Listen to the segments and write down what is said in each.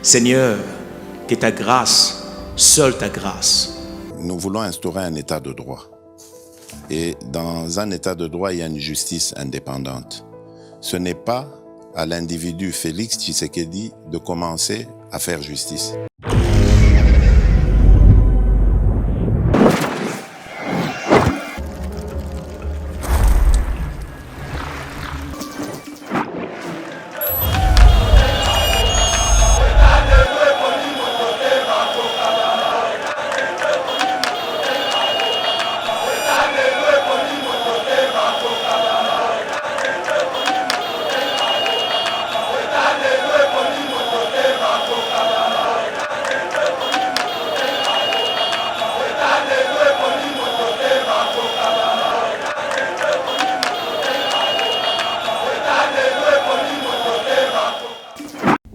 Seigneur, que ta grâce, seule ta grâce. Nous voulons instaurer un état de droit. Et dans un état de droit, il y a une justice indépendante. Ce n'est pas à l'individu Félix Tshisekedi de commencer à faire justice.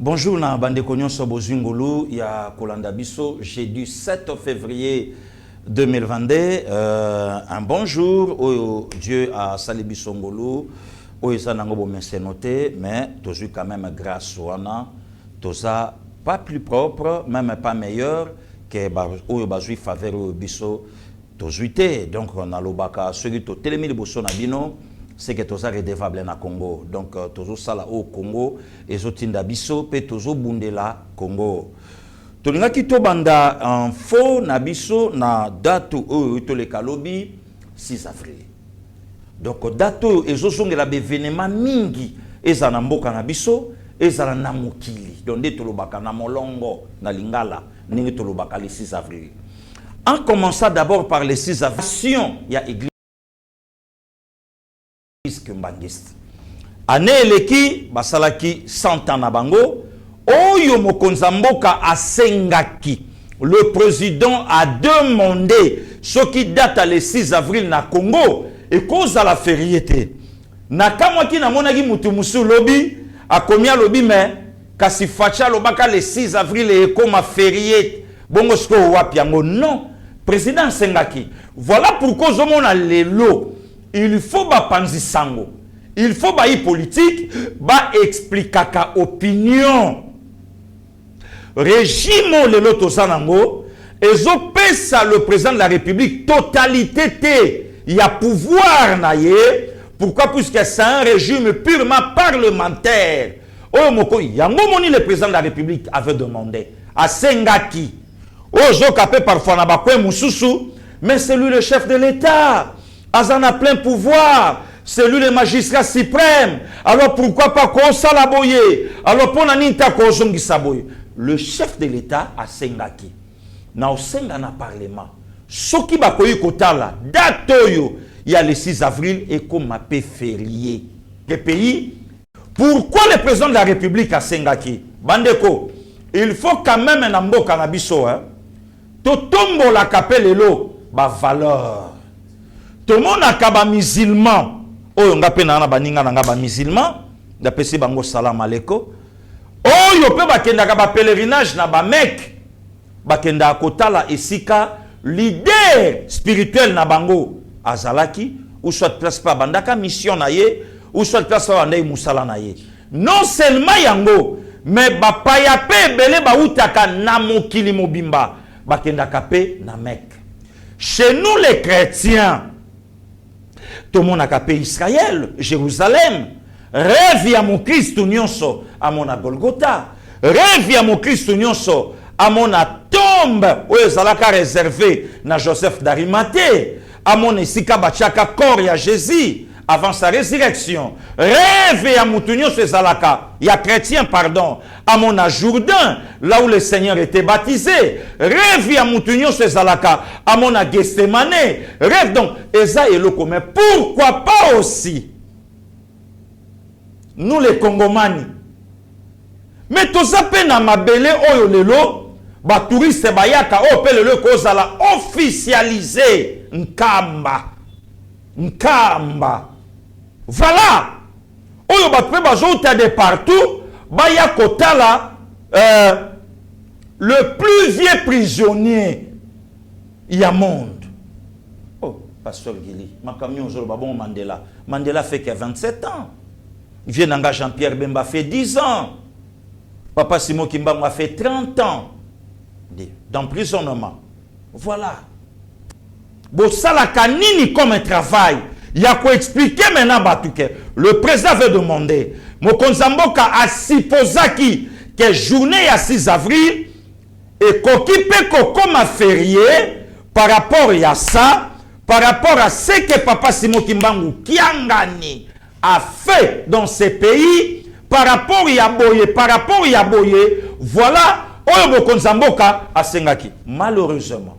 Bonjour, na bande konyoso bozungulu ya kolanda biso jeudi 7 février 2022. Un bonjour au Dieu a sali biso ngolu o eza nango bo noté, mais toujours quand même grâce wana toza pas plus propre, même pas meilleur que o bazui faveur o biso tozuité. Donc on a lobaka celui to telemi liboso na bino, c'est que toza redevable na Congo. Donc tozo sala au Congo ezotinda biso pe tozo bundela Congo. Tolinga ki to banda info na biso na date o to le kalobi 6 avril. Donc date ezosongela bevenema mingi eza na mboka na biso eza na mokili. Donc de tolobaka na molongo na lingala ningi tolobaka le 6 avril. En commençant d'abord par le 6 avril, il y a église Mbangiste. Ane eleki basalaki 100 ans na bango oyo mokonza mboka asengaki. Le président a demandé ce qui date le 6 avril na Congo et cause à la fériété. Na kamwaki na monaki mutu musu lobi akomia lobi mais kasi facha lobaka le 6 avril et comme férié bongo sko wapi yango non président sengaki. Voilà pourquoi zomona lelo il faut ba panzi sango. Il faut ba politique, ba expliquer opinion. Régime le loto sanango, ezo pesa le président de la République totalité te. Il y a pouvoir naie. Pourquoi? Puisque c'est un régime purement parlementaire. Oh moko yango moni le président de la République avait demandé à Sengaki. Ozo kapé parfois na bakwe mususu, mais c'est lui le chef de l'État. Azan a plein pouvoir. C'est lui le magistrat suprême. Alors pourquoi pas qu'on salaboye? Alors pour n'anita qu'on saboye. Le chef de l'État a Sengaki. Na osenga na parlement. Soki bakoyi kotala datoyo il y a le 6 avril et comme a paix férié. Le pays. Pourquoi le président de la République a Sengaki? Bandeko, il faut quand même un ambo canabiso hein. Totombo la capelle lo ba valeur. Tout le monde a kaba musulman. Oh, on a pena na baninga na ba musulman. D'après bango salam aleko. Oh, yo pe bakenda kaba pèlerinage na ba Mecque. Bakenda kotala esika leader spirituel na bango azalaki ou soit place pa bandaka mission na ye ou soit place pa bandai musala na ye. Non seulement yango, mais ba paya pe belé ba utaka na mokili mobimba. Bakenda kapé na Mecque. Chez nous les chrétiens, tout le monde a capé Israël, Jérusalem. Rêve à mon Christ nyonso à mon Golgotha. Rêve à mon Christ nyonso à mon tombe où ezalaka réservé na Joseph d'Arimathée. À mon esika bachaka corps ya Jésus avant sa résurrection. Rêve à mon nyonso ezalaka ya chrétien pardon à mon Jourdain là où le Seigneur était baptisé. Rêve à mon nyonso ezalaka à mon Gethsemane. Rêve donc eza eloko mais pourquoi pas aussi nous les Congomani. Mais tout ça peine à mabele oyo lelo ba touriste bayaka o pe lelo kozala officialisé nkamba. Voilà. Oyo ba pe bazouta de partout baya kotala le plus vieux prisonnier il y a monde. Oh, pasteur Gili, ma camion zolo babon Mandela. Mandela fait que 27 ans. Il vient d'engager Jean-Pierre Bemba fait 10 ans. Papa Simon Kimbangu a fait 30 ans d'emprisonnement. Voilà. Bon, ça la canine comme un travail. Il y a quoi expliquer maintenant, Batouke. Le président veut demander. Mokonzamboka a supposé que journée à 6 avril et qu'occupé comme un férié par rapport à ça, par rapport à ce que Papa Simon Kimbangu Kiangani a fait dans ces pays, par rapport à Boye, voilà, Oyo Mokonzamboka a Sengaki. Malheureusement,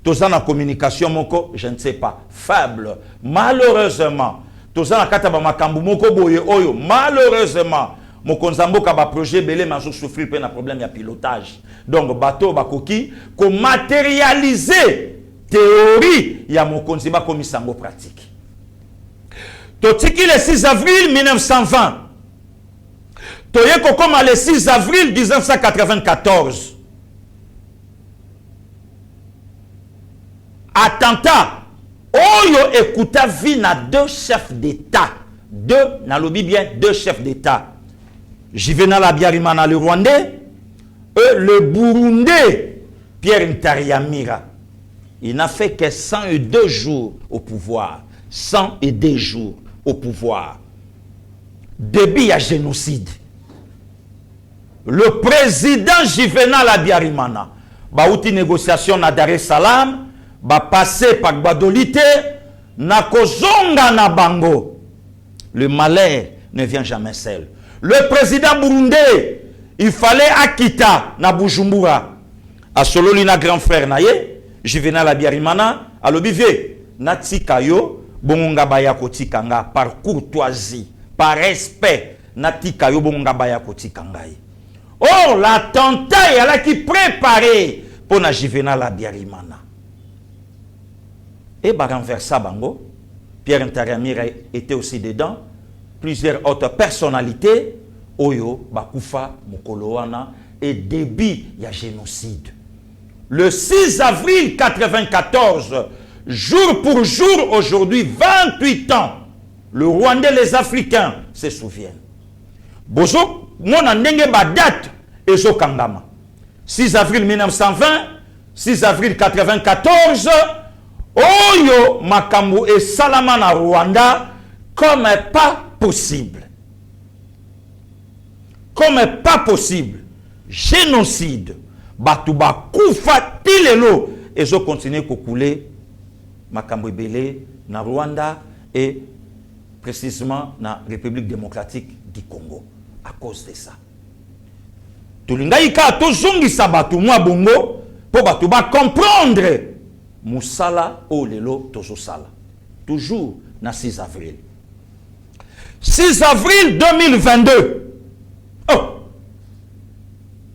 tous en communication, moko, je ne sais pas, faible. Malheureusement, tous en kataba makambu moko boye oyo. Malheureusement, Mokonzamboka ba projet belé ma souffrir pe na problème ya pilotage. Donc bateau bakoki ko matérialiser théorie ya Mokonziba comme sango pratique. Totiki le 6 avril 1920. Toyeko comme le 6 avril 1994. Attentat. Oyo écouta vina deux chefs d'État. Deux chefs d'État. Juvenal Abiyarimana, le Rwandais, et le Burundais, Pierre Ntariamira. Il n'a fait que 102 jours au pouvoir. 102 jours au pouvoir. Début à génocide. Le président Juvenal Abiyarimana, outil négociation na Dar es Salaam, va passer par Badolite, na kozonga na bango. Le malheur ne vient jamais seul. Le président burundais, il fallait Akita na Bujumbura. A Sololi na grand frère naye, Juvenal Abiyarimana, a l'obivé, na tikayo, bonga baya kotikanga, par courtoisie, par respect, na tikayo bonga baya kotikanga. Or, l'attentat est là qui préparait pour na Juvenal Abiyarimana. Et bah renversa bango, Pierre Ntariamira était aussi dedans, plusieurs autres personnalités, Oyo, Bakufa, Mokoloana, et début, il y a génocide. Le 6 avril 1994, jour pour jour, aujourd'hui, 28 ans, le Rwandais, les Africains se souviennent. Bozo, mon andenge ba date, Ezo Kangama. 6 avril 1920, 6 avril 1994, Oyo Makambu et Salamana Rwanda comme pas possible. Comme pas possible. Génocide. Batouba Koufa Tilelo. Et je continue à couler Makambu Belé na Rwanda et précisément na République démocratique du Congo. À cause de ça. Tulingaïka tozongi sabatu mwa bongo pour Batouba comprendre. Moussala o lelo tozo sala. Toujours na 6 avril. 6 avril 2022. Oh!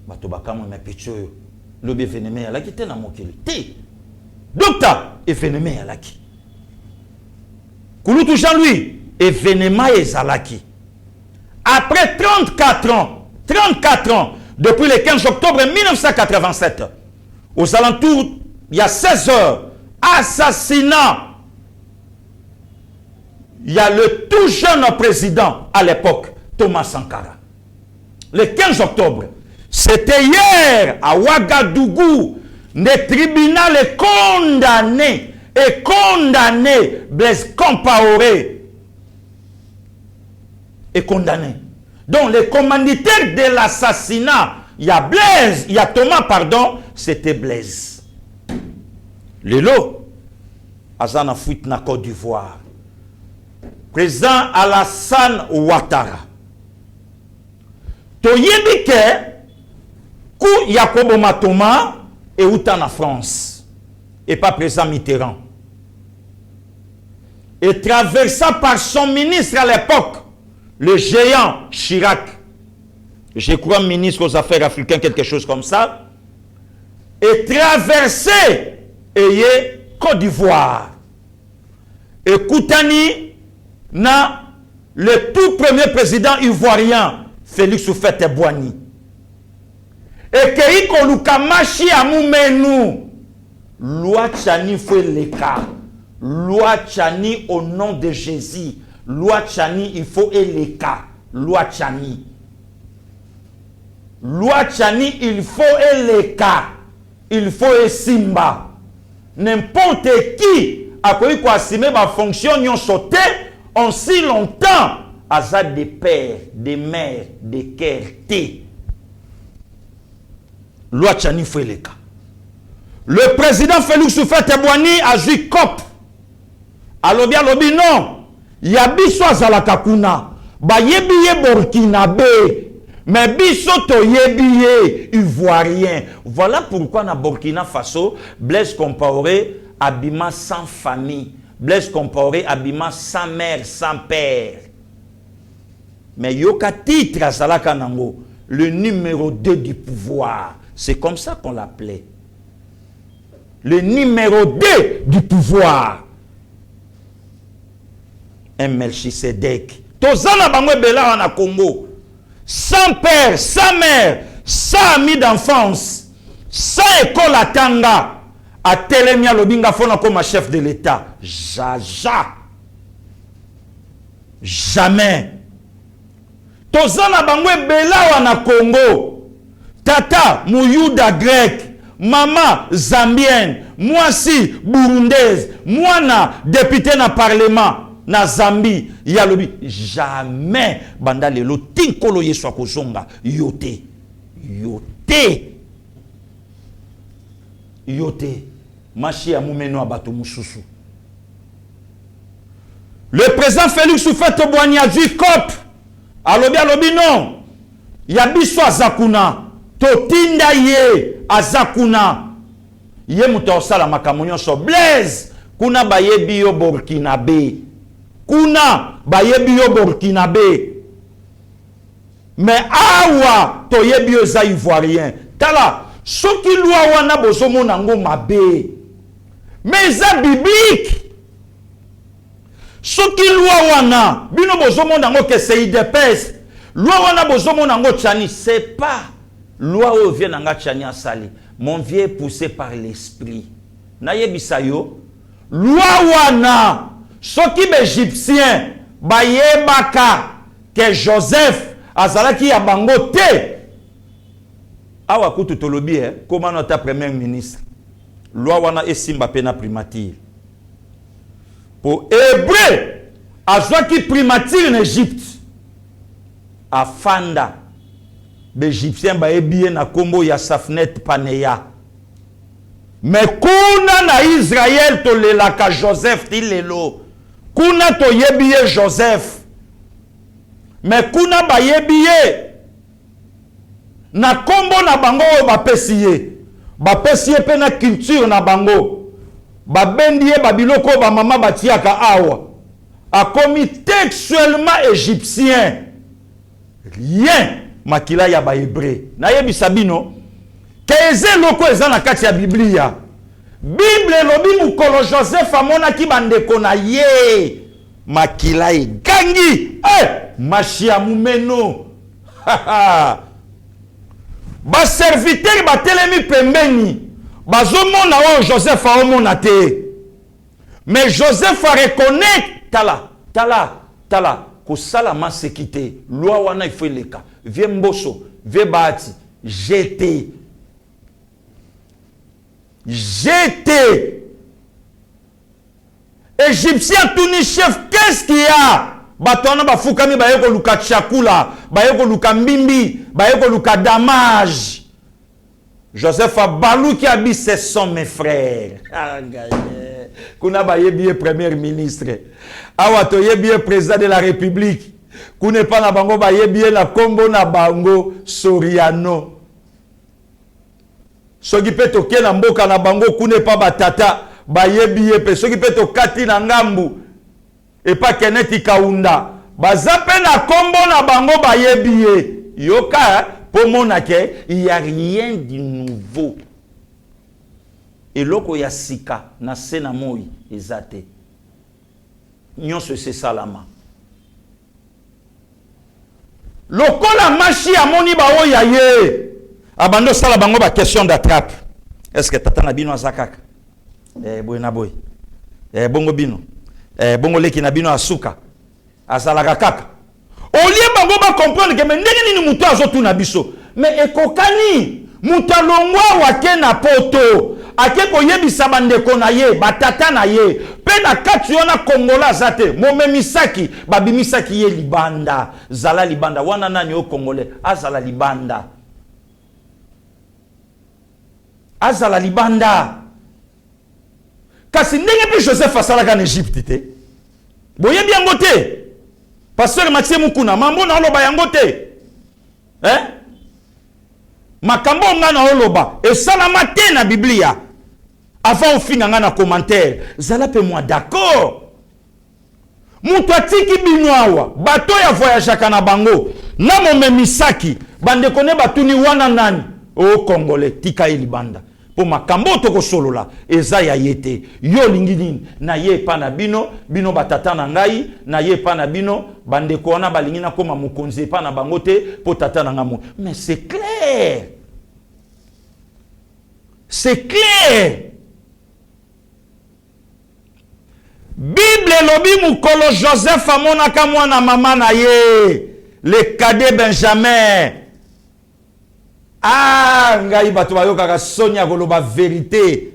Batoba kamo me picho lobi événement ya laki te na mokili. Te. Docteur événement ya laki. Kulutu Jean-Louis événement ezalaki. Après 34 ans depuis le 15 octobre 1987 aux alentours il y a 16 heures, assassinat. Il y a le tout jeune président à l'époque, Thomas Sankara. Le 15 octobre, c'était hier à Ouagadougou, le tribunal est condamné Blaise Compaoré. Est condamné. Donc, les commanditaires de l'assassinat, il y a Blaise, il y a Thomas, pardon, c'était Blaise. Lelo, Azana fuite na Côte d'Ivoire. Président Alassane Ouattara. Toyebike, Kou Yakobo Matoma et Outan en France. Et pas président Mitterrand. Et traversé par son ministre à l'époque, le géant Chirac. Je crois ministre aux Affaires africaines, quelque chose comme ça. Et traversé et Côte d'Ivoire. Et Koutani, na le tout premier président ivoirien, Félix Houphouët-Boigny. Et Keiko Lukamashi Amoumenu, loi Tchani fait l'écart. Loi Tchani au nom de Jésus. Loi Tchani, il faut l'écart. Loi Tchani. loi Tchani, il faut eleka, il faut esimba. N'importe qui a connu quoi assumer ma fonction n'y ont sauté en si longtemps. Aza des pères, des mères, des quertés. Loi Tchani faut eleka. Le président Félix Houphouët-Boigny a joué cop. Alobi non. Yabiso azalaka kuna. Ba yebiye Burkinabé. Mais biso to yebiye ivoirien. Voilà pourquoi na Burkina Faso, Blaise Compaoré abima sans famille. Blaise Compaoré abima sans mère, sans père. Mais yoka titre azalaka nango, le numéro 2 du pouvoir. C'est comme ça qu'on l'appelait. Le numéro 2 du pouvoir. Un Melchisedec. Tozana bangwe bela na Congo. Sans père, sans mère, sans ami d'enfance, sans école à Tanga, à Telemia Lobinga Fona comme chef de l'État. Jaja. Jamais. Tozana bangwe bela na Congo. Tata Mouyouda grec. Maman zambienne. Moi si burundaise. Moi na député na parlement. Na Zambie, yalobi jamais banda lelo tinkolo yeswa kozonga yote machi ya mumeno abato mususu. Le président Félix Houphouët-Boigny a dit cop alobi non yabiso azakuna totinda ye azakuna ye muto osala makambo nyonso Blaise kuna bayebi yo Burkinabé. Kuna bayebi yo Burkinabé. Mais awa to yebi yo za ivoirien. Tala soki loi wana bozomo nango mabe. Mais za biblique. Soki loi wana bino bozomo nango que c'est IDPS. Loi wana bozomo nango Tchani, c'est pas loi o vient nanga Tchani asali. Mon vieux poussé par l'esprit. Na yebisa yo loi wana soki Égyptien bayebaka que Joseph azalaki ya bango te. Awa kutu tolobi comment notre premier ministre loi wana esimba pena primature pour hébreu azwaki primature en Égypte afanda Égyptien bayebi na kombo ya Safnet Paneya. Mais kuna na Israël to lelaka Joseph tilelo. Kuna to yebiye Joseph. Mais kuna ba yebiye na kombo na bango bapesiye. Bapesiye pe na culture na bango. Babendiye babiloko ba mama batiaka awa. A commis textuellement égyptien. Rien makila ya ba hébreu. Na yebisa bino keze loko eza na kati ya Biblia. Bible lobi mukolo Joseph amona ki bandeko na ye makila egangi machi ya mumeno. Ba serviteur batelemi pembeni bazomona o Joseph aomona te. Mais Joseph a reconnaître tala kosala masekite loi wana ifo eleka vie mboso vie bati jeté. Égyptien Tuni chef, qu'est-ce qu'il y a? Batona bafukami bayeko luka chakula, bayeko luka mbimbi, bayeko luka damage. Joseph Abalou qui a dit ce sont mes frères. Kuna bayebi premier ministre. Awa to yebi président de la République. Kuna pas na bango bayebi na kombo na bango Soriano. Soki pe toke na mboka na bango kune pa batata bayebiye pe soki pe tokati na ngambu e pa keneti kaunda bazape na kombo na bango bayebiye yoka po mona ke il y a rien de nouveau et loko ya sika na sena moi ezate nyonso se salama lokola machi amoni ba oya ye abando sala bango ba question d'attrape. Est-ce que tata na bino azakaka? Boy na boy. Bongo bino. Bongo leki na bino asuka. Azalaka kaka. Olie bango ba comprendre que ndenge nini muto azotu na biso. Mais ekokani, mutalongwa wake na poto, ake koyebisa bandeko na ye, batata na ye, pe na kati wana Kongola zate, momemisaki, babimisaki ye libanda, zala libanda, wana nani o Kongole, azala libanda. Azala libanda. Kasi ndenge pe Joseph asalaka en Égypte te. Boye bien ngote. Pasteur Mathieu Mukuna, mambo na oloba yango te. Makambo nga na oloba, e salama te na Biblia. Avant ofinga nga na commentaire, zala pe moi d'accord. Mutu atiki binwawa, bato ya voyage na bango, na momemisaki, bande kone batuni wana nani, o Congolais, tika ilibanda. Po makambo toko solola, eza ya yete, yo lingini, na ye pa na bino, bino batata na ngai, na ye pa na bino, bande kona balingina koma mukonze pa na bangote, po tata na ngamu. Mais c'est clair. C'est clair. Bible lobi mukolo Joseph amonaka mwana mama na ye, le cadet Benjamin. Ah, ngai bato bayokaka sonia koloba vérité.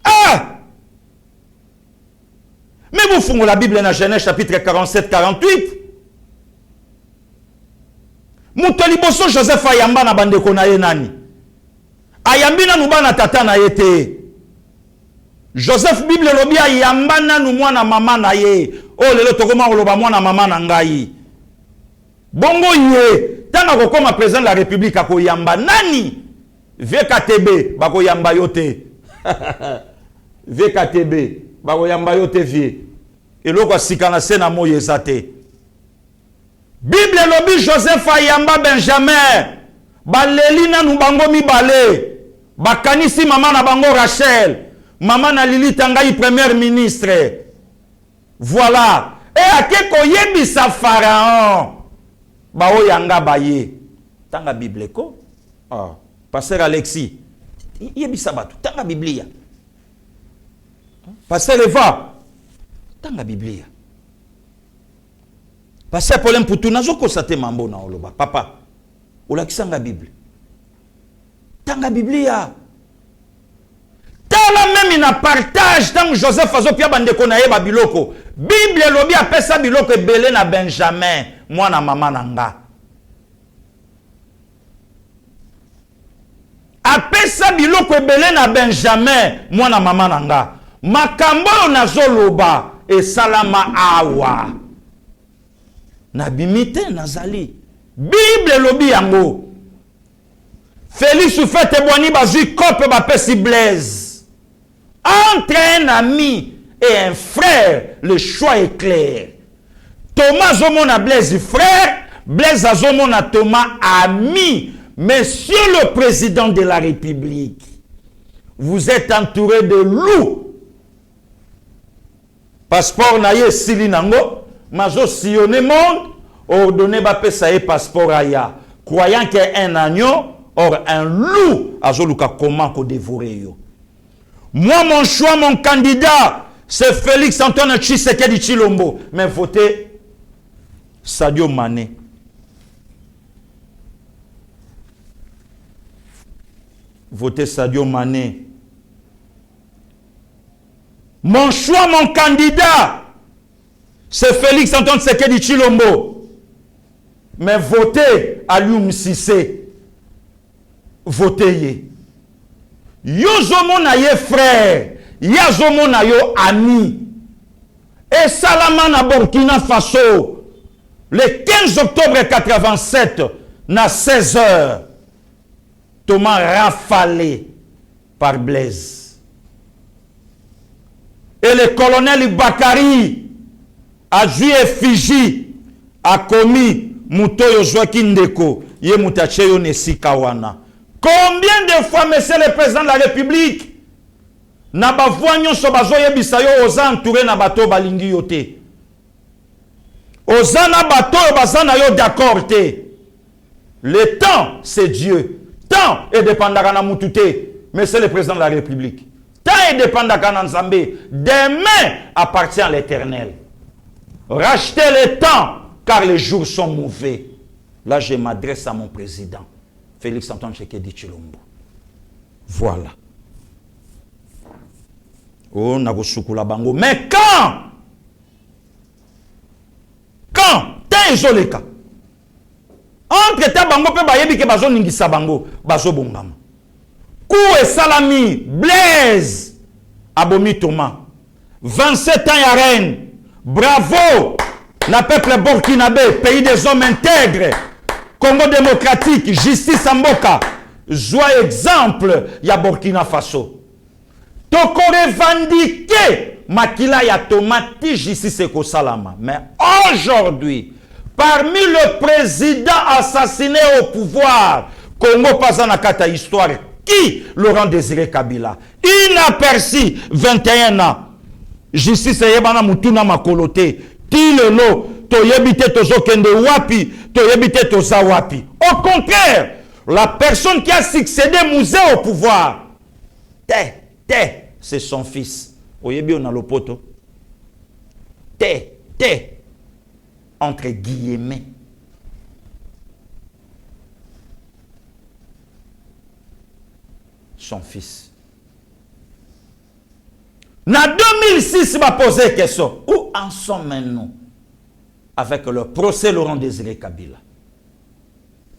Ah! Mais vous fungez la Bible dans Genèse chapitre 47-48. Mutoli boso Joseph ayamba na bandeko na ye nani? Ayambi na nuba na tata na ye te. Joseph Bible lobi ayamba na nu mwana mama na ye. Oh lelo tokoma koloba mwana mama na ngai. Bongo ye. Tanga kokoma président de la République ako yamba nani? VKTB bako yamba yote. VKTB bako yamba yote vie. Eloko sikana sena moye zate. Bible lobi Joseph ayamba Benjamin. Baleli na nubango mibale. Bakanisi mama na bango Rachel. Mama na Lili Tangai premier ministre. Voilà. Et akeko yebisa Pharaon. Bao yanga baye. Tanga Bible ko. Ah. Pasteur Alexis. Yebisa batu. Tanga Biblia. Pasteur Eva. Tanga Biblia. Pasteur Paulin Poutou. Nazo kosate mambo na oloba. Papa. Olakisanga Bible. Tanga Biblia. Tala même na partage. Tant Joseph azo pia bandeko na ye babiloko. Bible lobi apesa biloko ebele na Benjamin. Mwana mama nanga. Apesa biloko ebele na Benjamin. Mwana mama nanga. Makambo na zoloba. E salama awa. Na bimite nazali. Bible lobi yango. Félix ou fait témoigner bazi kope bapesi Blaise. Entre un ami et un frère, le choix est clair. Thomas Zomona Blaise frère, Blaise Zomona Thomas ami. Monsieur le président de la République, vous êtes entouré de loups. Passeport naye sili nango, mazo sillonné monde, ordonné bapé saye passeport aya. Croyant qu'il y a un agneau, or un loup, azoluka comment ko dévorer yo. Moi, mon choix, mon candidat, c'est Félix Antoine Tshisekedi Tshilombo. Mais votez Sadio Mané. Votez Sadio Mané. Mon choix, mon candidat, c'est Félix Antoine Tshisekedi Tshilombo. Mais votez Alioum Cissé. Votez. Yo zomona ye frère, ya zomona yo ami. Et Salama na Burkina Faso, le 15 octobre 87, na 16h, Thomas rafalé par Blaise. Et le colonel Bakari, adjoint effigie, a commis Mutoyo Joakindeko, ye mutacheyo nesikawana. Combien de fois, monsieur le président de la République, na bavoignon so bazoye bisayo oza entouré na bato balingi yote. Oza na bato bazana yo d'accord te. Le temps, c'est Dieu. Temps est dépendant na mutute, monsieur le président de la République. Temps est dépendant na Nzambe. Demain appartient à l'Éternel. Rachetez le temps, car les jours sont mauvais. Là, je m'adresse à mon président. Félix Antoine Tshisekedi Tshilombo. Voilà. Oh, Nagosukula Bango. Mais quand t'es isolé, entre ta bango pe bayebi ke bazo ningisa bango, bazo bongama. Kou et Salami, Blaise, Abomi Thomas, 27 ans à Rennes, bravo, la peuple burkinabé, pays des hommes intègres, Congo démocratique, justice en Mboka, joie exemple, ya Burkina Faso. Toko revendiqué, makila ya tomati, justice eko salama. Mais aujourd'hui, parmi le président assassiné au pouvoir, Congo Pazanakata histoire, qui Laurent Désiré Kabila, inaperçu 21 ans, justice yebana mutuna makolote, ti lelo, toyebite tozo kende wapi, toyebite toza wapi. Au contraire, la personne qui a succédé Mouzé au pouvoir, c'est son fils. Oyebi on a le poto. Entre guillemets. Son fils. En 2006, il m'a posé une question. Où en sommes-nous avec le procès Laurent Désiré Kabila?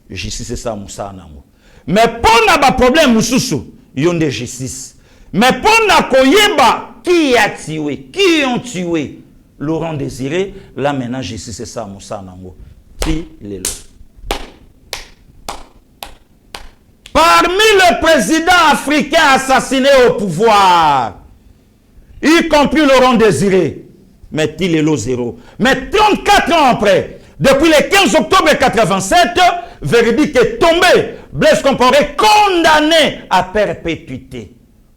Justice, c'est ça, Moussa Anamo. Mais pour n'a problème, Moussoussou, il y a des justice. Mais pour n'a koyeba, qui a tué, qui ont tué Laurent Désiré, là maintenant, justice, c'est ça, Moussa Anamo. Qui l'est là? Parmi les présidents africains assassinés au pouvoir, y compris Laurent Désiré, mais il est le zéro. Mais 34 ans après, depuis le 15 octobre 87, verdict est tombé. Blaise Compaoré condamné à perpétuité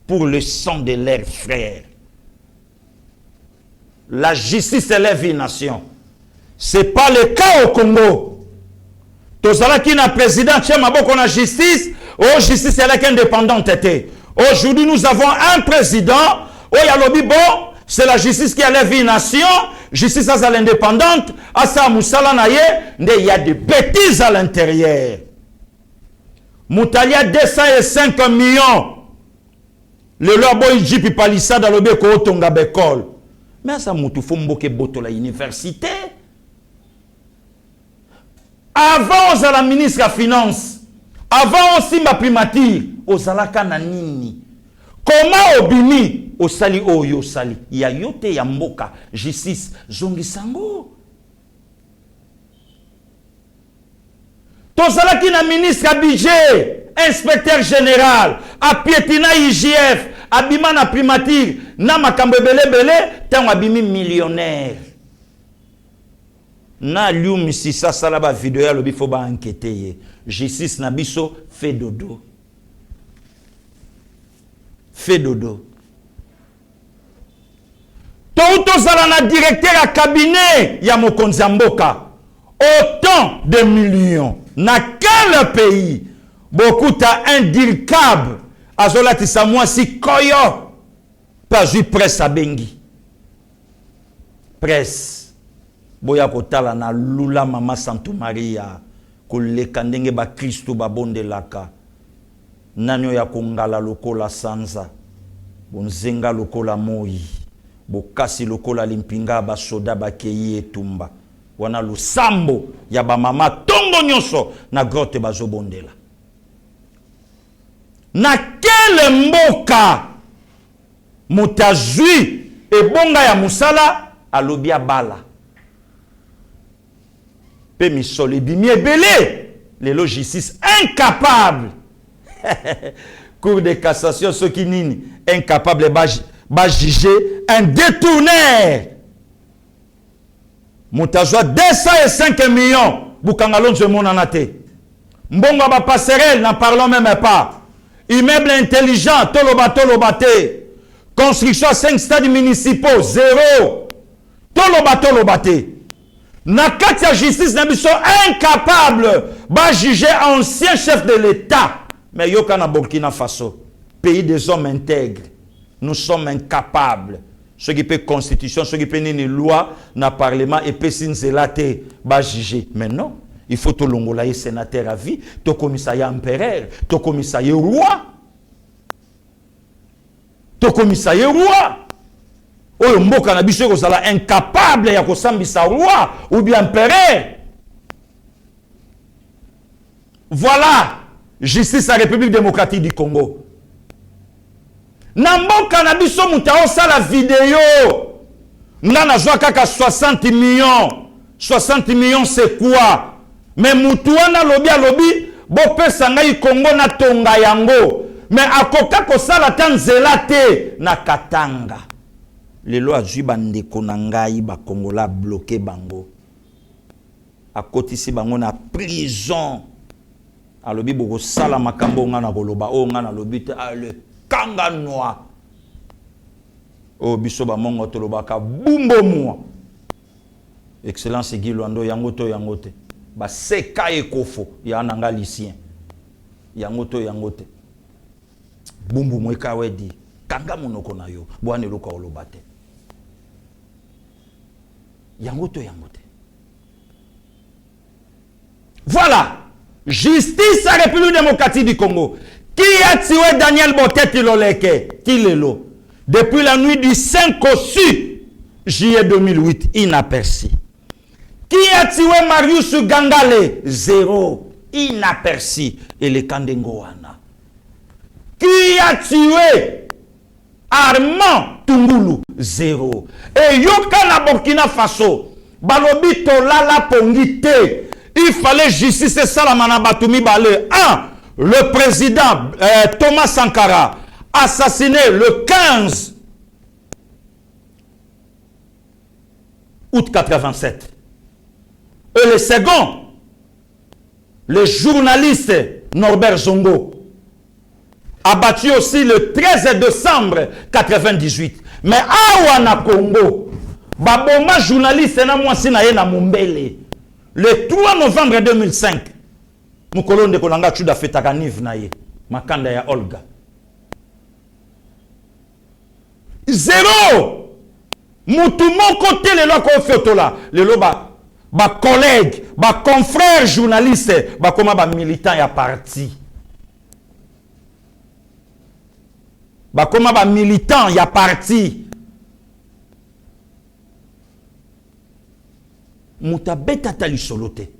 pour le sang de leurs frères. La justice élève une nation. Ce n'est pas le cas au Congo. Tozala qui n'a président, tient ma beaucoup la justice. Oh, justice est indépendante. Aujourd'hui, nous avons un président. Oh, yalobi bon, c'est la justice qui élève une nation. Justice à l'indépendante. À sa moussala naye, il y a des bêtises à l'intérieur. Moutalia 205 millions. Le lobo ijipi palissa dans le beko tonga bekol. Mais ça moutou fomboke boto la université. Avant aux la ministre la finance, avant aussi ma primature, aux alaka nanini. Comment obini au sali oyo sali? Ya yote ya mboka justice zongi sango. Tozalaki na ministre à budget, inspecteur général, à piétina IGF, abima na primature, na makambo belé, tant abimi millionnaire. Na lium si ça salaba vidéo ya lobi faut ba enquêter. Justice na biso fait dodo. Fait dodo. Tout zala directeur à cabinet ya mokonzi mboka. Autant de millions. Na quel pays beaucoup ta indicable azolati sa moi si koyo pas eu presse à bengi. Presse. Boya kotala na lula mama Santo Maria koleka ndenge ba Kristo ba bondelaka. Nanyo ya kongala lokola sanza. Bonzenga lokola moi. Bokasi lokola limpinga ba soda ba keyi etumba. Wana lusambo ya ba mama tongo nyonso na grotte bazobondela. Na kele mboka mutazui ebonga ya musala alobia bala. Pe misole bimi ebele les logistes incapables. Cour de cassation ceux qui nini incapable ba juger un détourneur. Moutazwa 205 millions. Boukangalon je monanate. Mbongo ba passerelle, n'en parlons même pas. Immeuble intelligent, tolobate. Construction 5 stades municipaux, 0. Tolobate. Nakatia justice n'abiso incapable. Ba juger ancien chef de l'État. Mais yoka na Burkina Faso, pays des hommes intègres. Nous sommes incapables. Ce qui peut constitution, ce qui peut une loi, na parlement et peut s'inzélate, ba juger. Mais non, Il faut que l'ongolaye sénateur à vie, to commissariat empereur, to commissariat roi. To commissariat roi. Oyo mboka na biso kozala incapable ya kosambisa roi ou bien empereur. Voilà, justice à la République démocratique du Congo. Namboka na biso muta osala vidéo. Nana zwa kaka 60 millions. 60 millions c'est quoi? Mais mutuana lobi bo pesa ngai Congo na tonga yango. Mais akoka kosala tanzela te na Katanga. Lelo azwi bandeko na ngai ba Kongola bloqué bango. Akotisi bango na prison. Alobi boko sala makambo nga na koloba o nga na lobi te le kanga noir. O biso ba mongo tolobaka bumbo moi. Excellence Guy Luando yango te. Ba seka ekofo ya nanga lycéen. Yango te. Bumbu moi ka wedi kanga monoko na yo bwana eloko oloba te. Yango te. Voilà. Justice à la République démocratique du Congo. Qui a tué Daniel Botet Tiloleke? Tilelo. Depuis la nuit du 5 au 6 juillet 2008, inaperçu. Qui a tué Marius Gangale? 0. Inaperçu. Et le Kandengoana. Qui a tué Armand Tungulu? 0. Et Yoka na Burkina Faso. Balobi Tolala Pongite. Il fallait justice et Salamana Batoumi Bale. 1. Le président Thomas Sankara, assassiné le 15 août 87. Et le second, le journaliste Norbert Zongo, abattu aussi le 13 décembre 98. Mais Awana Congo, Baboma journaliste na mwasi na ye na Mumbele. Le 3 novembre 2005, Mukolo de Kolanga Chuda fetaka niv na ye, makanda ya Olga. 0. Mutu mon côté le lo ko fotola, le lo ba collègue, ba confrère journaliste, ba koma ba militant ya parti. Ba koma ba militant ya parti. Mutabeta tali solote.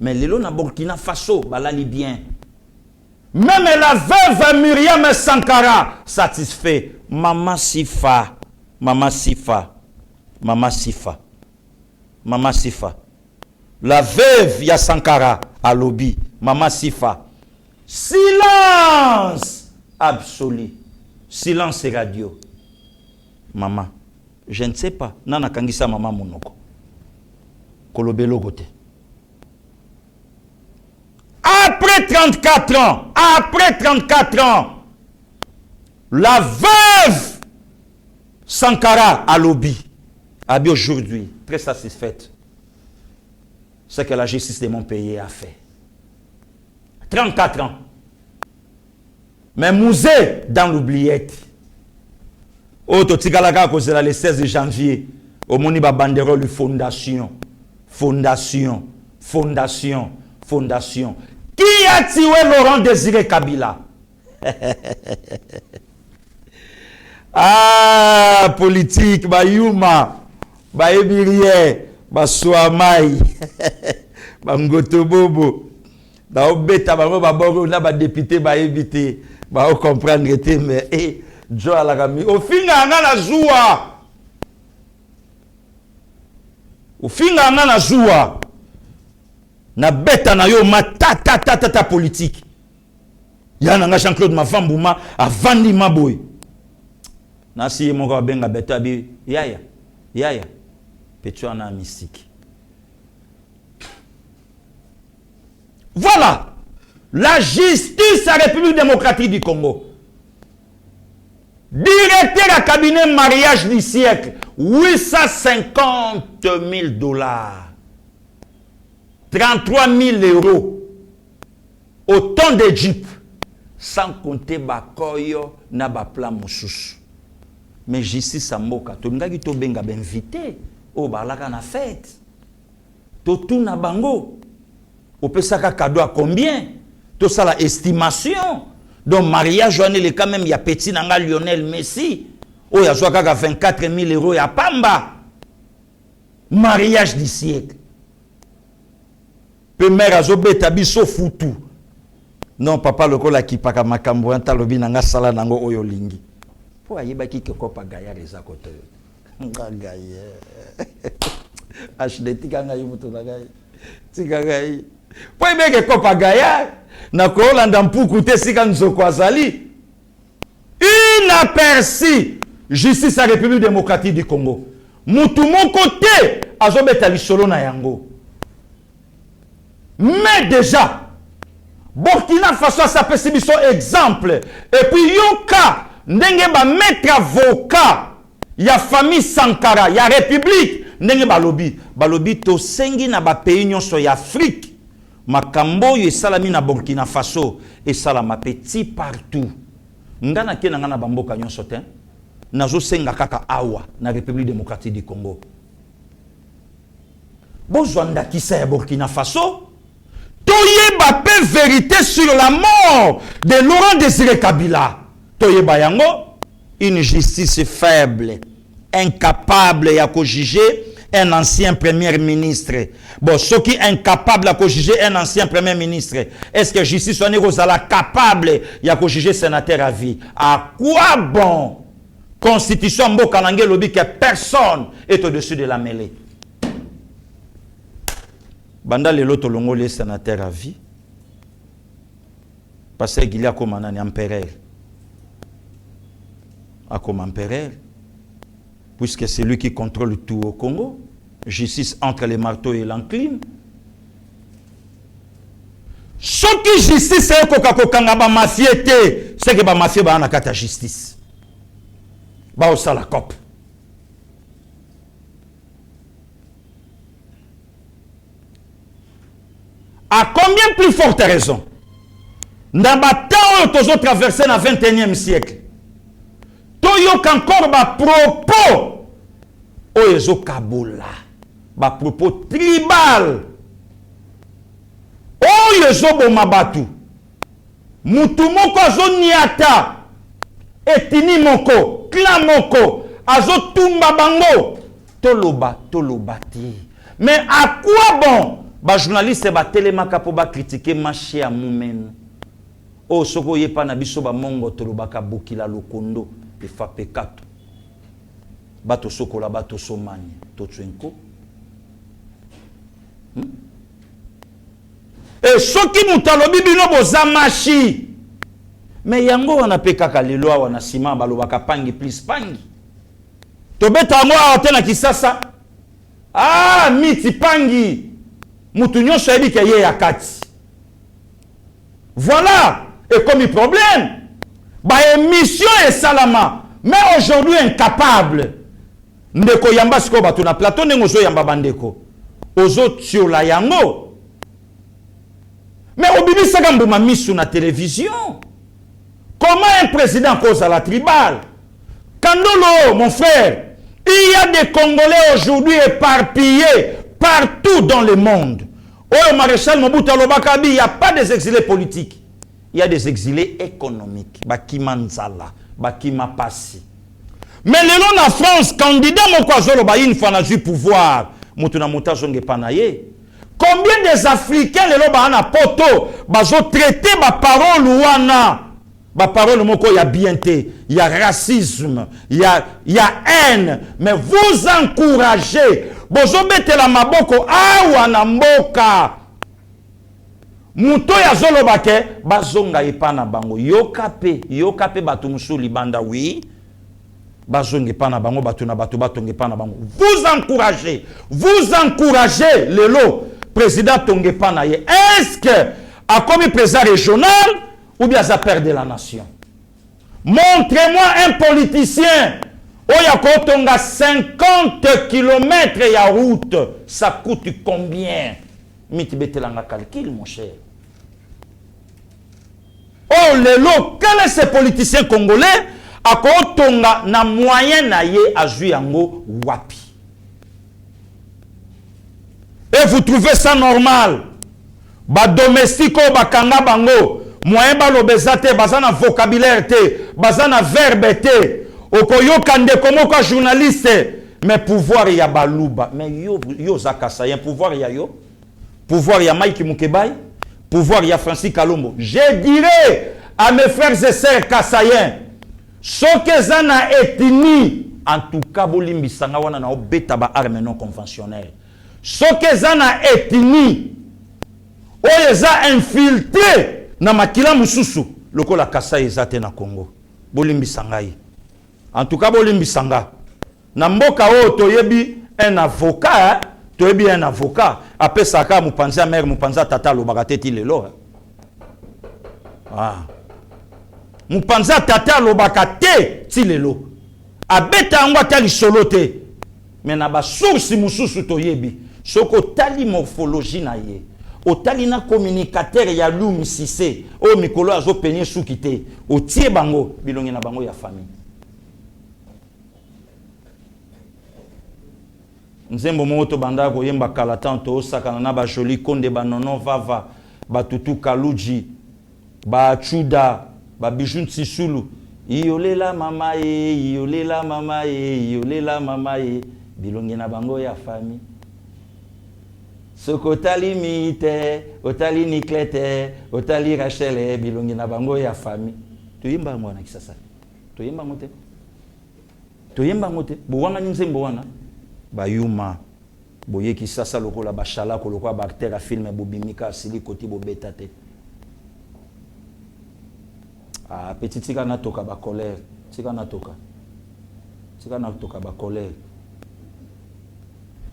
Mais lelo na Burkina Faso balali bien. Même la veuve Myriam Sankara satisfait. Mama Sifa. La veuve ya Sankara à lobby. Mama Sifa. Silence absolu. Silence radio. Maman, je ne sais pas. Nana kangisa mama monoko. Kolobelo gote. Après 34 ans, la veuve Sankara à lobby, Abi aujourd'hui, très satisfaite, ce que la justice de mon pays a fait. 34 ans. Mais musée dans l'oubliette. Au Totigalaka, le 16 janvier, au Moniba Banderole Fondation. Qui a tué Laurent Désiré Kabila? Ah, politique, ba Yuma, ba Ebirie, ba Souamai, ba Ngotobobo, ba Obeta, ba Boro, ba député, ba éviter, ba comprendre, mais Joe Alagami, au final, on a la joie. Au final, on a la joie. Na beta na yo matata politique. Ya na Jean-Claude Mavambouma avandi maboy. Na si mon ko benga beta bi yaya. Petro na mystique. Voilà la justice à la République démocratique du Congo. Directeur à cabinet mariage du siècle, 850 000 $. 33 000 €. Autant de jeep. Sans compter bakoyo na ba plan mosusu. Mais justice à Moka. To ngaki to benga invité. O balaka na fête. To tuna bango. Au pesaka cadeau à combien? Tout ça la estimation. Donc mariage on est quand même il y a petit nanga Lionel Messi. Oh ya soit 24 000 € ya pamba. Mariage du siècle. Pe mère azobeta biso futu. Non papa lokola ki paka makambo anta lobi nanga sala nango oyo lingi. Po ayeba ki ko pa gaya reza koto. Nga gaya. HDT kanga yimuto na gaya. Tika gaya. Po ibeke ko pa gaya na ko landa mpuku te sika nzoko azali. Inaperçu justice à République démocratique du Congo. Mutu mon côté azobeta lisolo na yango. Mais déjà Burkina Faso a sa pessimission exemple. Et puis yoka ndenge ba mettre avocat ya famille Sankara ya République ndenge balobi to sengi na ba pays nyonso ya Afrique makambo yo salami na Burkina Faso et salama petit partout. Ngana ke na bamboka nyonso te nazo senga kaka awa na République démocratique du Congo. Bozwanda kisa ya Burkina Faso toyeba pe vérité sur la mort de Laurent Désiré Kabila. Toyeba yango une justice faible, incapable ya ko juger un ancien premier ministre. Bon, ceux qui incapable à ko juger un ancien premier ministre, est-ce que justice on est capable ya ko juger sénateur à vie? À quoi bon? Constitution mboka nange lobi que personne est au-dessus de la mêlée. Banda lelo tolongo les sénateurs à vie. Parce qu'il y a comme un empereur. A comme empereur. Puisque c'est lui qui contrôle tout au Congo. Justice entre les marteaux et l'enclume. Ce qui justice c'est que ba mafiété, c'est que ba mafia ba na kata justice. Ba osa la cop. À combien plus forte raison? Dans le temps où nous avons traversé dans le 21e siècle, nous avons encore des propos où Kabola, des propos tribal, où ils ont bomabatu, Mutumoko zo niata, etini moko, clan moko, azo tumba bango, tolobati. Mais à quoi bon? Ba journaliste ba telemaka po ba critiquer marché à moumen. Oh soko yepa na biso ba mongo tolobaka bokila lokondo e fa pekato. Bato soko la bato somani to twenko. Et soki mutalobi bino boza machi. Mais yango wana pekaka lelo wana sima balobaka pangi plus pangi. To beta ngo atena kisasa. Ah miti pangi. Moutounio Saïdi qui est à Kati. Voilà. Et comme il problème, bah émission est salama. Mais aujourd'hui incapable. Ndeko yamba siko batuna plateau nengozo yamba bandeko. Ozo sur la yango. Mais obibi sagambuma misu na télévision. Comment un président cause à la tribale? Kandolo, mon frère, il y a des Congolais aujourd'hui éparpillés partout dans le monde. Au maréchal Mobutu Lobakabi, il n'y a pas des exilés politiques. Il y a des exilés économiques. Bakima Nzala, Bakima Passi. Mais le long en France, candidat Mokwazolo ba une fois du pouvoir, Mutuna Mutajonge Panaye. Combien des Africains le long ba na poto, bazo traité ba parole ouana. Ba parole moko ya bienté, il y a racisme, il y a haine, mais vous encouragez. Bozo bete la maboko awa na mboka. Muto ya zolo bake bazonga epana bango yokape batu musuli banda oui. Bazonga epana bango batu na batu batonga epana bango. Vous encouragez lelo président tonga epana ye. Est-ce que a comme président régional ou bien ça perd de la nation? Montrez-moi un politicien. Oya kotonga 50 km ya route, ça coûte combien? Mitibetelanga calcul, mon cher. Oh lelo, quel est ce politicien congolais? A kotonga na moyen na ye azui yango wapi? Et vous trouvez ça normal? ba domestique ba kanga bango moyen ba lobezate bazana vocabulaire te bazana verbe te okoyoka ndeko moko journaliste mais pouvoir ya baluba mais yo zakasa ya pouvoir ya yo pouvoir ya Mike Mukebai pouvoir ya Francis Kalombo je dirais à mes frères et sœurs kassayen soke zana ethnie en tout cas bolimbisanga wana na obeta ba armes non conventionnelles soke zana ethnie oyo eza infiltré na makila mususu lokola Kasai ezate na Congo bolimbisanga yi en tout cas bolimbisanga na mboka oyo toyebi un avocat toyebi un avocat apesaka mupanza mère mupanza tata lobaka te ti lelo mupanza tata lobaka te ti lelo abeta yango ata lisolo te me na basource mususu toyebi soko tali morphologie na ye otali na communicateur ya Lum Cissé o mikolo azo penye suki te otie bango bilongi na bango ya famille nzembo moto banda ko yemba kala tanto osakana na ba joli konde ba nono vava ba tutu kaluji ba chuda ba bijun sisulu iolela mama e bilongi na bango ya famille soko tali mite otali niklete otali rachele bilongi na bango ya famille toyemba mwana kisasa toyemba mote bo wana nzembo wana bayuma boye kisasa lokola bashala ko lokola bakter a filme bobimika asili koti bobeta te petit tika na toka ba colère tika na toka ba colère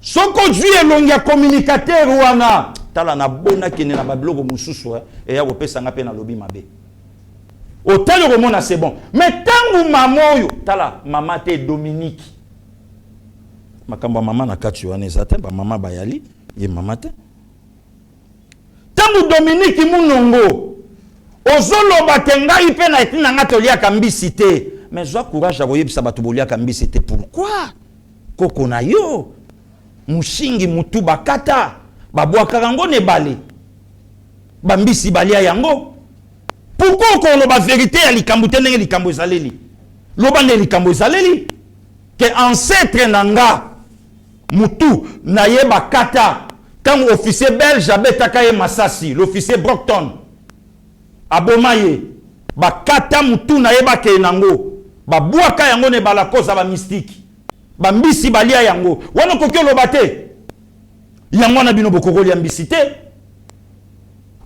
soko juye longia communicateur wana tala na bona kene na babiloko mususu e ya kopesa nga pe na lobi mabe otali komona c'est bon mais tangu mamoyo tala mama te Dominique makamba mama na kati wana ezate ba mama bayali ye mama te tangu Dominique Munongo ozoloba te ngai pe na etina nga toliaka mbisi te mais zwa courage ya koyebisa bato boliaka mbisi te pourquoi koko na yo mushingi mutu bakata babwaka yango ne bale bambisi balia yango pourquoi ko loba vérité ya likambo te ndenge likambo ezaleli loba ne likambo ezaleli que ancêtre nanga mutu na ye bakata quand officier belge abetaka ye Masasi l'officier Brockton abomaye bakata mutu na ye bakeye nango babwaka yango ne bala koza ba mystique bambisi balia yango wana koki oloba te yango na bino bokokoli ya mbisi te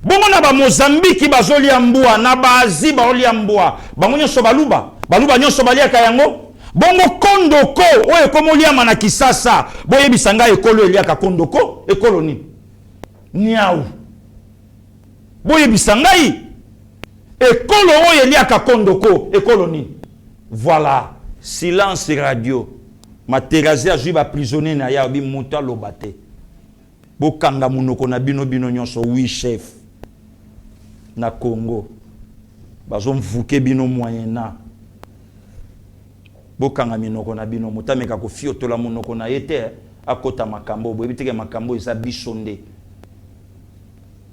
bongo na ba Mozambique bazolia mbwa na ba Asie baolia mbwa bango nyonso baluba nyonso baliaka yango bongo kondoko oyo ekomoliama na Kisasa boyebisa ngai ekolo eliaka kondoko ekolo nini niau boyebisa ngai ekolo oyo eliaka kondoko ekolo nini voilà silence radio materazi azwi ba prisonnier na ya bi muta lobate bokanga munoko na bino nyonso oui chef na Congo bazomvuke bino moyena bokanga minoko na bino mutameka ko fiotola munoko na yete akota makambo bo ebiteke makambo eza bisonde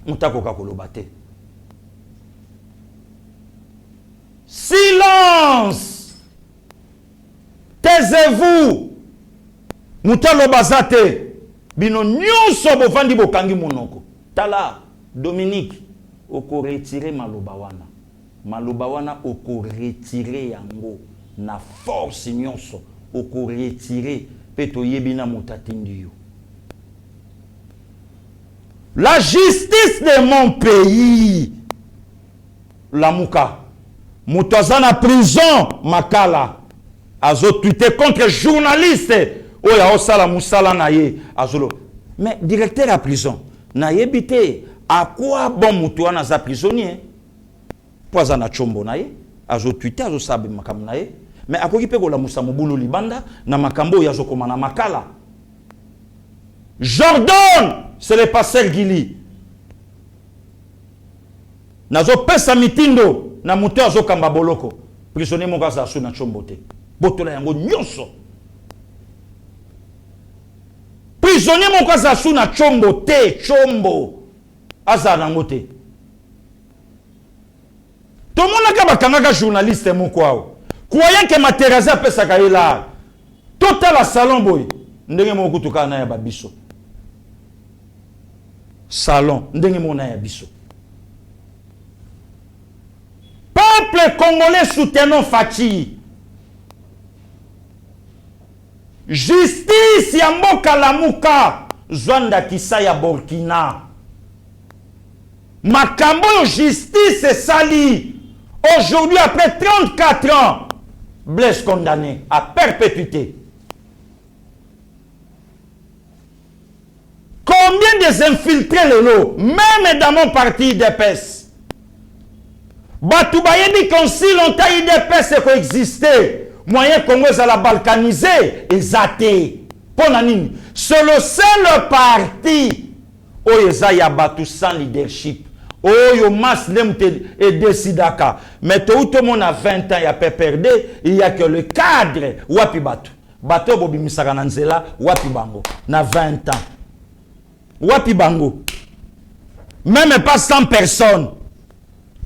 mutako kakolobate silence taisez-vous mutalo bazate bino nyonso bovandi bokangi munoko tala Dominique oko retirer maloba wana oko retirer yango na force nyonso oko retirer peto yebina mutatindi yo la justice de mon pays la muka mutazana prison makala azo tweeter contre journaliste oya osala musala na ye azolo mais directeur à prison na yebite à quoi bon mutu wana za prisonnier poza na chombo na ye azo tweeter azo sabe makambo na ye mais akoki pe kola musa mobulu libanda na makambo ya zokoma na makala Jordan c'est le pasteur Gili nazo pesa mitindo na mutu azo kamba boloko prisonnier mo kaza asu na chombo te botola yango nyonso prisonnier mo kaza asu na chombo te chombo aza nango te. Tout le monde a un journaliste mon quoi. Croyant que Materazzi a pesa kaila. Total à salon boy. Ndenge mo kutuka na ya babiso. Salon ndenge mo na ya biso. Peuple congolais soutenant Fachi. Justice ya mboka lamuka. Zwanda kisa ya Burkina. Makambo justice sali. Aujourd'hui, après 34 ans, Blaise condamné à perpétuité. Combien des infiltrés le lot, même dans mon parti IDPS. Batoubayebi qu'on si longtemps IDPS coexistait, moyen Congo à la balkaniser et zaté. Ponanini, c'est le seul parti où il y a battu sans leadership. Oh, yo mas et décidaka. Mais tout le monde a 20 ans, il y a pas perdu. Il n'y a que le cadre. Wapi batu. Bato bobi misarananzela. Wapi bango. Na 20 ans. Wapi bango. Même pas 100 personnes.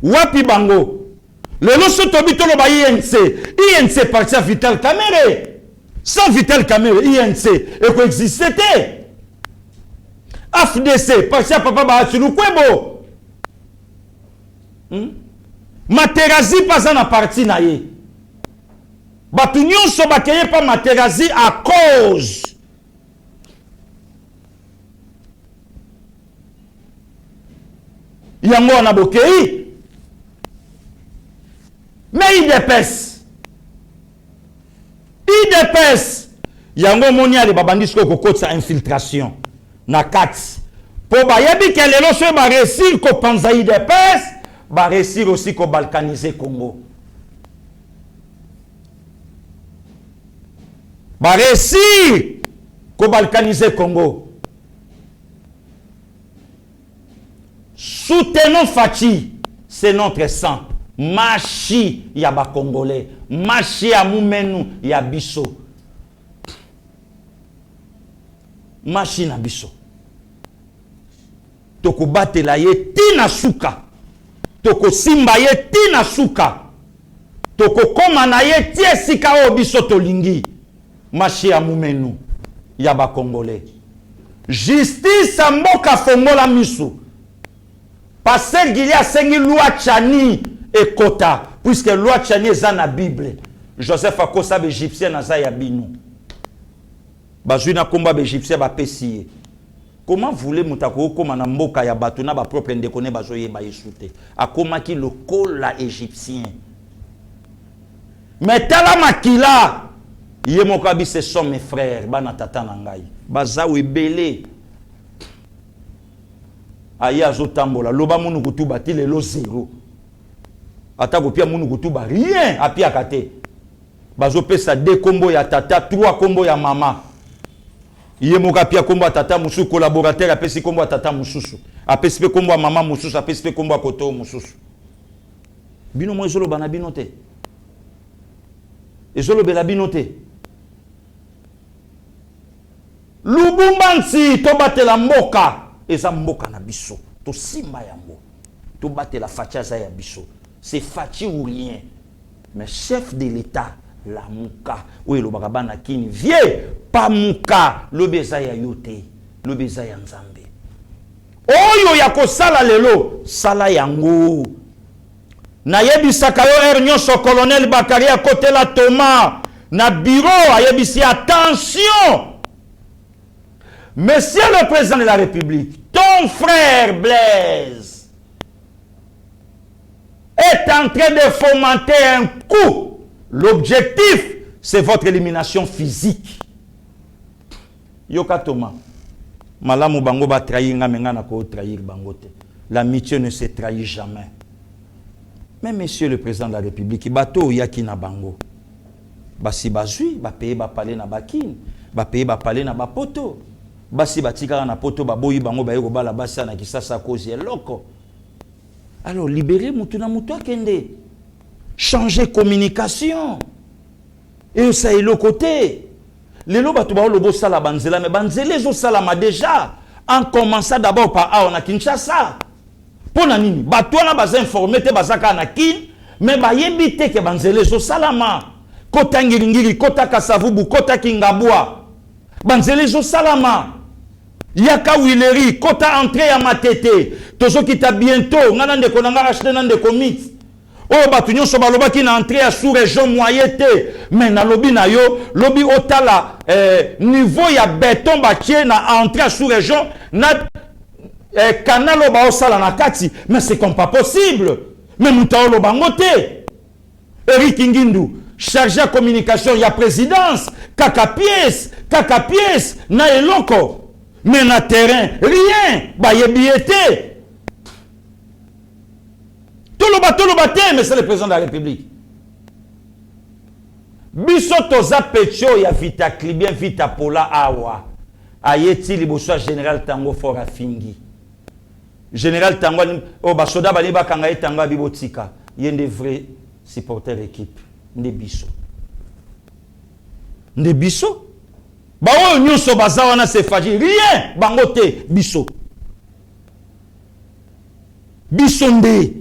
Wapi bango. Le loso tobito lo ba INC. INC parti à Vital Kamere. Sans Vital Kamere, INC. Et coexistait. AFDC. Parti à Papa Bahatulu Kwebo. Materazzi pas en partie naïe. Batunion so bakeye pas Materazzi à cause. Yango on a bokei. Mais IDPS. Yango monia les babandisco koko sa infiltration. Na kati. Po ba yebi kelelo so ba réussir ko panza IDPS. Va réussir aussi qu'au balkaniser Congo. Va réussir qu'au balkaniser Congo. Soutenons Fachi, c'est notre sang. Machi yaba Congolais. Machi amumenu yabiso. Machi na biso. Toko bate la ye tina suka. Toko simba ye tina suka. Toko koma na ye tie sika o biso tolingi. Machi ya mumenu. Yaba Congolais. Justice mboka fongola misu. Passer Gilia sengi loi chani et kota. Puisque loi chani est dans la Bible. Joseph Akosa égyptien na za ya binu. Bazuna komba égyptien ba pesiye. Comment voulez-vous que na mboka ya batu na ba propre ndekone bazoye ba yesute akoma ki le kola égyptien. Mais tala makila ye mokabi ce sont mes frères bana tata na ngai baza webele aya zo tambola loba munu kutuba ti lelo zéro atako pia munu kutuba rien apia kate bazo pesa 2 kombo ya tata 3 kombo ya mama. Iye moka pia kombo tata musu collaborateur apesi kombo tata mususu apesi pe kombo mama mususu apesi pe kombo koto mususu bino mo ezolo bana bino te ezolo bela bino te Lubumbansi to batela mboka eza mboka na biso to simba yango to batela fachaza ya biso c'est Fachi ou rien mais chef de l'état la muka oui lo bakabana kini vie pa muka lo beza ya yote lo beza ya nzambe oyo ya kosala lelo sala yango na yebisaka yo nyonso colonel Bakari à côté la Thomas na bureau ayebisi attention monsieur le président de la République ton frère Blaise est en train de fomenter un coup. L'objectif, c'est votre élimination physique. Yoka Thomas. Malamu bango ba trahir nga menga na ko trahir bango te. L'amitié ne se trahit jamais. Mais monsieur le président de la République, bato yaki na bango. Basi bazui, ba paye ba parler na bakine, ba paye ba parler na ba poto. Basi batika na poto ba boyi bango ba yeko bala basa na kisasa cause eloko. Alors libérer mutu na mutu akende. Changer communication. Et ça est le côté. Les lots batuba lobo sala banzela mais banzela zo salama déjà en commençant d'abord par on a Kinshasa Pour nini batwana baza informé te bazaka na kin mais bayebi te ke banzele zo salama kota ngiringiri kota kasavubu kota kingabwa banzele zo salama yaka wileri kota entrée ya matete tozo kita bientôt ngana ndeko nanga acheter na ndeko mix o batu nyonso balobaki na entrée ya sous région moyen te mais na lobi na yo lobi otala niveau ya béton batie na entrée ya sous région na canal oba osala na kati mais c'est comme pas possible mais mutaolo bangote Eric Ngindu chargé de communication ya présidence kaka pièce na eloko mais na terrain rien ba yebiete toloba te mais c'est le président de la République biso toza pecho ya vita clibien vita pola awa ayeti liboso général Tango Fora Fingi Général Tango, oh basoda bali bakanga etanga bibotika, yende vrai supporter équipe, nde biso. Nde biso? Ba o nyonso bazawa na se faji rien, bangote biso. Biso nde.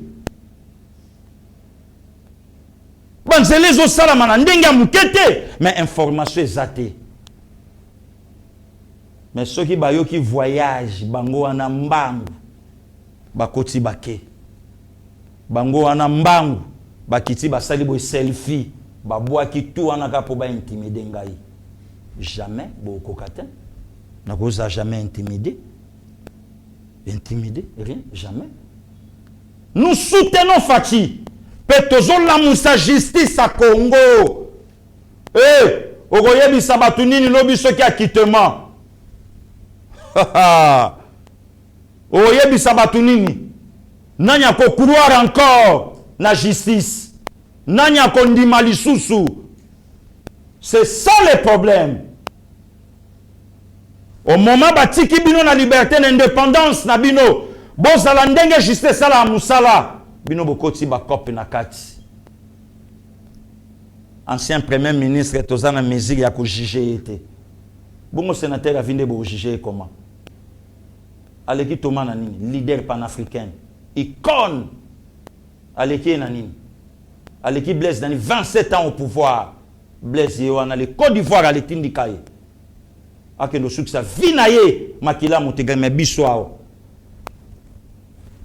Banzele zo salama na ndenge ya mukete, mais information ezate. Mais ceux qui bayo qui voyage, bango wana mbangu. Bakoti bake bango wana mbangu bakiti basali boy selfie babwaki tout wana ka po ba intimider ngai jamais boko kata na koza jamais intimider rien jamais nous soutenons Faci petozo la musa justice à Congo okoyebisa batu nini lobi soki akitement oyebisa batu nini nanya ko croire encore na justice nanya ko ndima lisusu c'est ça le problème au moment batiki bino na liberté na indépendance na bino bozala ndenge justice sala musala bino bokoti ba kope na kati ancien premier ministre tozana mesure ya ko juger ete bongo sénateur avinde bo juger comment Aleki Thomas Nanini, leader panafricain, icône. Aleki Nanini. Aleki Blaise Nanini, 27 ans au pouvoir. Blaise Yohana, le Côte d'Ivoire, Aleki Ndikaye. Ake no succès, vinaye, makila moutega, mais biswao.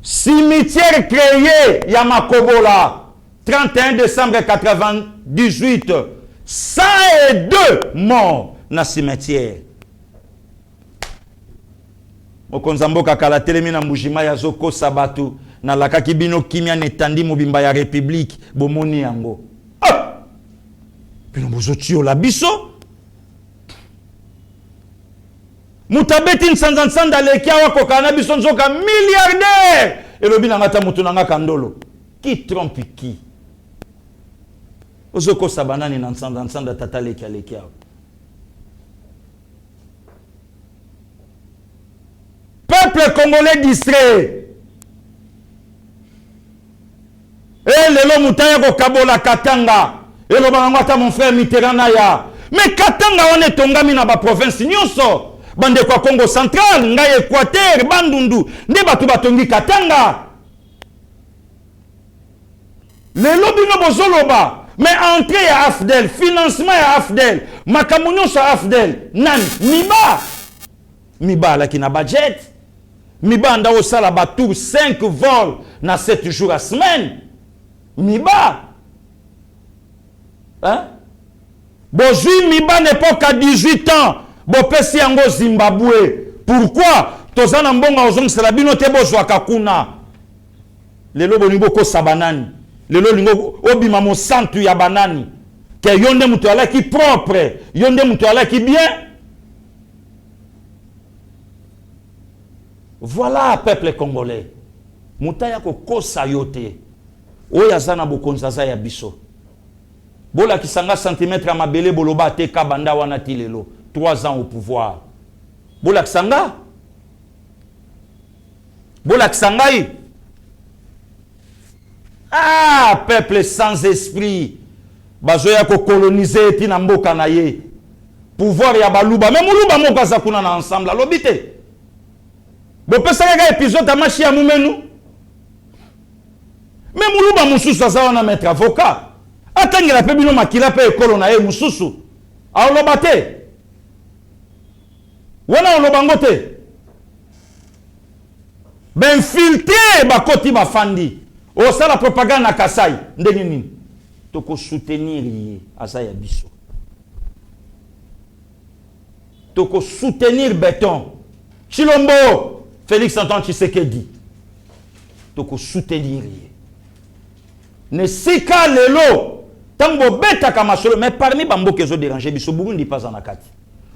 Cimetière créé, Yamakobola, 31 décembre 98, 102 morts dans le cimetière. Okonzamboka kala telemina mbujima ya zoko sabatu na lakaki bino kimia netandi mobimba ya République bomoni yango. Ah! Bino bozotio la biso. Mutabeti nsanzansanda lekia wako kana biso nzoka milliardaire. Elobi na ngata mutu nanga kandolo. Qui trompe qui? Ozoko sabanani na nsanzansanda tata lekia. Peuple congolais distrait. Et lelo mutaya ko kabola Katanga. Et lo bangata mon frère Mitterrand ya. Mais Katanga on est tongami na ba province nyonso. Bande kwa Congo central, ngai Équateur, Bandundu, nde batu batongi Katanga. Lelo bino bozoloba. Mais entrée à AFDEL, financement à AFDEL, makamunyo sa AFDEL, nan Miba la ki na budget. Miba anda osala batour 5 vols na 7 jours à semaine. Miba. Hein? Bozui Miba n'est pas qu'à 18 ans. Bopesi yango Zimbabwe. Pourquoi? Tozana mbonga ozong selabino te bozwa kakuna. Lelo bolingo ko sabanani. Lelo lingo obima mo santu ya banani. Ke yonde mutu ala ki propre. Yonde mutu ala ki bien. Voilà, peuple congolais. Moutaya ko kosa yote. Oya zana bokonzaza ya biso. Bola kisanga centimètre à mabele boloba te kabanda wana tilelo. 3 ans au pouvoir. Bola kisanga. Bola kisangai. Ah, peuple sans esprit. Bazoya ko coloniser tina mboka na ye. Pouvoir ya baluba. Même luba moko zakuna na ensemble. Lobite. Bo pesa ga épisode amashi ya mumenu Mais muluba mususu aza wana maître avocat. Atangela pe bino makila pe ekolo na ye mususu. Aoloba te. Wana oloba ngo te. Ben filtre bakoti bafandi. Osala propagande na Kasai ndenge nini? Toko soutenir ye aza ya biso. Toko soutenir Béton. Chilombo Félix Antoine Tshisekedi. Toko soutenir ye. Ne sika lelo tango beta kama solo mais parmi bambo kezo déranger biso Burundi pas en akati.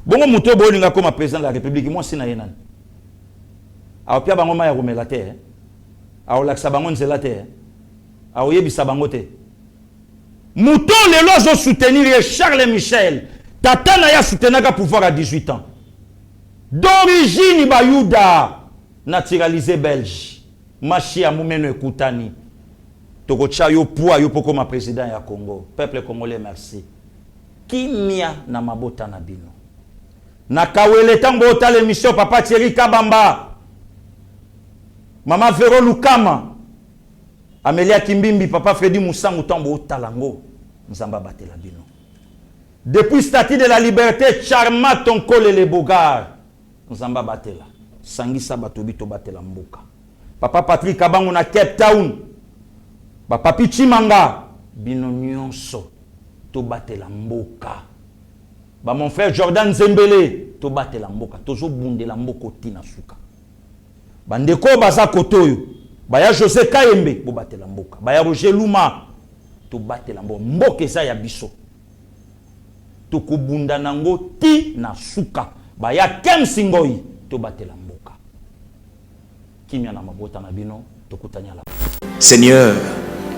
Bongo muto bolinga comme président de la République moi sina yenani. Awo pia bango maya romela te. Awo laksa bango nzela te. Awo yebisa bango te. Muto lelo zo soutenir Charles Michel. Tatana ya soutenaka pouvoir à 18 ans. D'origine bayuda naturalisé belge. Machi ya mumeno ekutani. Tokocha yo poa yo poko ma président ya Congo. Peuple congolais merci. Kimia na mabota na bino. Na kawele tango ota l'émission Papa Thierry Kabamba. Mama Vero Lukama. Amelia Kimbimbi, Papa Freddy Moussango tambo otalango. Nzamba batela bino. Depuis Statue de la Liberté, Charma Tonkole les Bogards. Nzamba batela. Sangisa batobito batela mboka. Papa Patrick Kabango na Cape Town. Papa Pichimanga. Bino nyonso. To batela mboka. Ba mon frère Jordan Zembele. To batela mboka. Tozo bundela mboko tina suka. Bandeko baza kotoyo. Baya José Kayembe. Bo batela mboka. Baya Roger Luma. To batela mboka. Mboka eza ya biso. Tukubunda nango ti na suka baya kem singoi to batela mboka kimya na mabota na bino tokutanya la. Seigneur,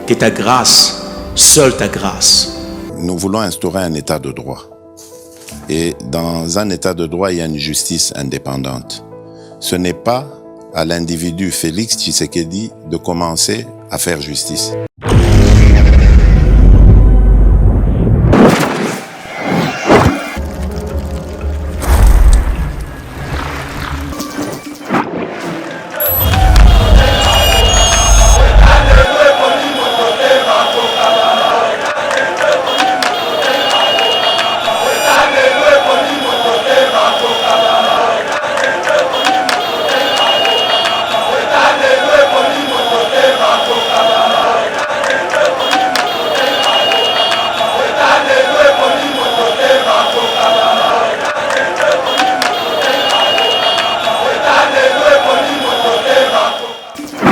que ta grâce, seule ta grâce. Nous voulons instaurer un état de droit. Et dans un état de droit, il y a une justice indépendante. Ce n'est pas à l'individu Félix Tshisekedi de commencer à faire justice.